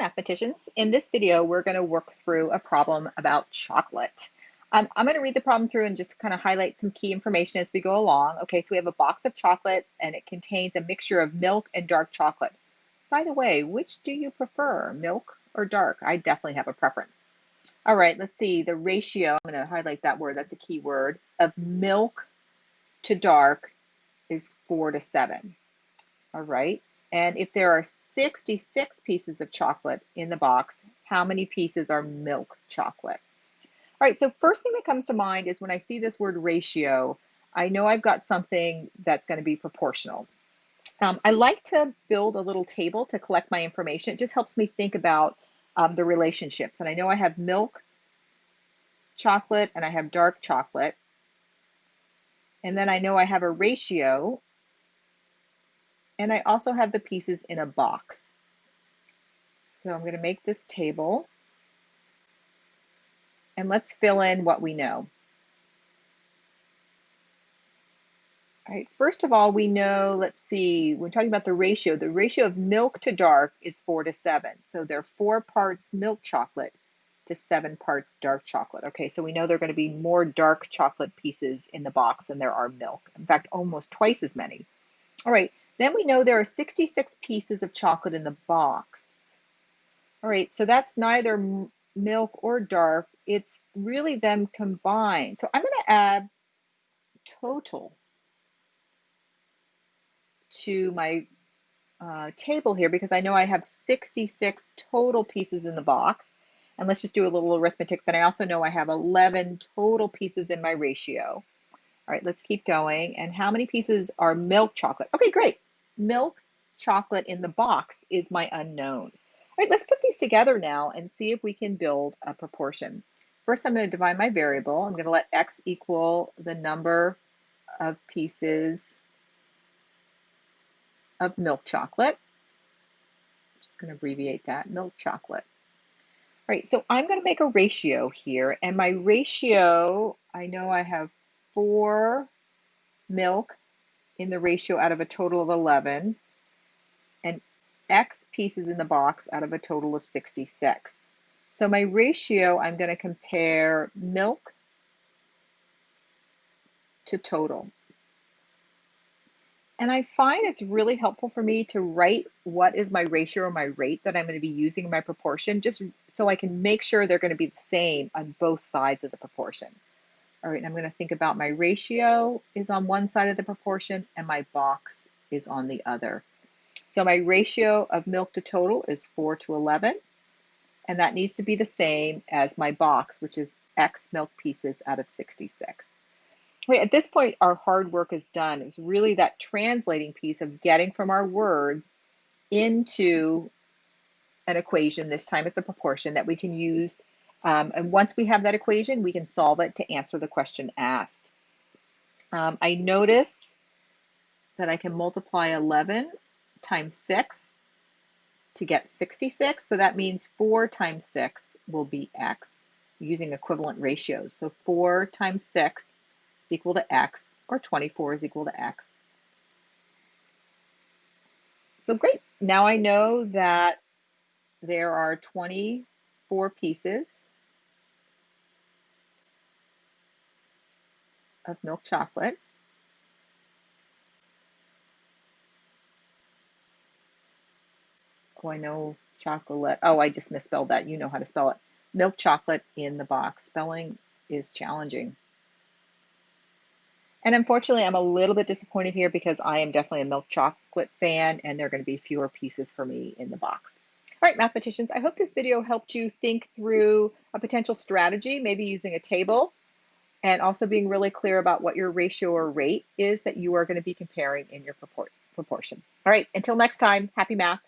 Mathematicians. In this video, we're going to work through a problem about chocolate. I'm going to read the problem through and just kind of highlight some key information as we go along. Okay, so we have a box of chocolate and it contains a mixture of milk and dark chocolate. By the way, which do you prefer, milk or dark? I definitely have a preference. All right, let's see the ratio. I'm going to highlight that word. That's a key word. Of milk to dark is 4:7. All right. And if there are 66 pieces of chocolate in the box, how many pieces are milk chocolate? All right, so first thing that comes to mind is when I see this word ratio, I know I've got something that's going to be proportional. I like to build a little table to collect my information. It just helps me think about the relationships. And I know I have milk chocolate and I have dark chocolate. And then I know I have a ratio. And I also have the pieces in a box. So I'm going to make this table. And let's fill in what we know. All right, first of all, we know, let's see, we're talking about the ratio of milk to dark is 4:7. So there are 4 parts milk chocolate to 7 parts dark chocolate. Okay, so we know there are going to be more dark chocolate pieces in the box than there are milk. In fact, almost twice as many. All right, then we know there are 66 pieces of chocolate in the box. All right, so that's neither milk or dark. It's really them combined. So I'm going to add total to my table here because I know I have 66 total pieces in the box. And let's just do a little arithmetic. Then I also know I have 11 total pieces in my ratio. All right, let's keep going. And how many pieces are milk chocolate? Okay, great. Milk chocolate in the box is my unknown. All right, let's put these together now and see if we can build a proportion. First, I'm going to divide my variable. I'm going to let x equal the number of pieces of milk chocolate. I'm just going to abbreviate that, milk chocolate. All right, so I'm going to make a ratio here, and my ratio, I know I have 4 milk in the ratio out of a total of 11, and x pieces in the box out of a total of 66. So my ratio, I'm going to compare milk to total. And I find it's really helpful for me to write what is my ratio or my rate that I'm going to be using in my proportion, just so I can make sure they're going to be the same on both sides of the proportion. All right, I'm going to think about my ratio is on one side of the proportion and my box is on the other. So my ratio of milk to total is 4:11, and that needs to be the same as my box, which is x milk pieces out of 66. At this point, our hard work is done. It's really that translating piece of getting from our words into an equation. This time it's a proportion that we can use. And once we have that equation, we can solve it to answer the question asked. I notice that I can multiply 11 times 6 to get 66. So that means 4 times 6 will be x using equivalent ratios. So 4 times 6 is equal to x, or 24 is equal to x. So great. Now I know that there are 24 pieces of milk chocolate. Oh, I know chocolate. Oh, I just misspelled that. You know how to spell it. Milk chocolate in the box. Spelling is challenging. And unfortunately, I'm a little bit disappointed here because I am definitely a milk chocolate fan and there are going to be fewer pieces for me in the box. All right, mathematicians, I hope this video helped you think through a potential strategy, maybe using a table, and also being really clear about what your ratio or rate is that you are going to be comparing in your proportion. All right, until next time, happy math.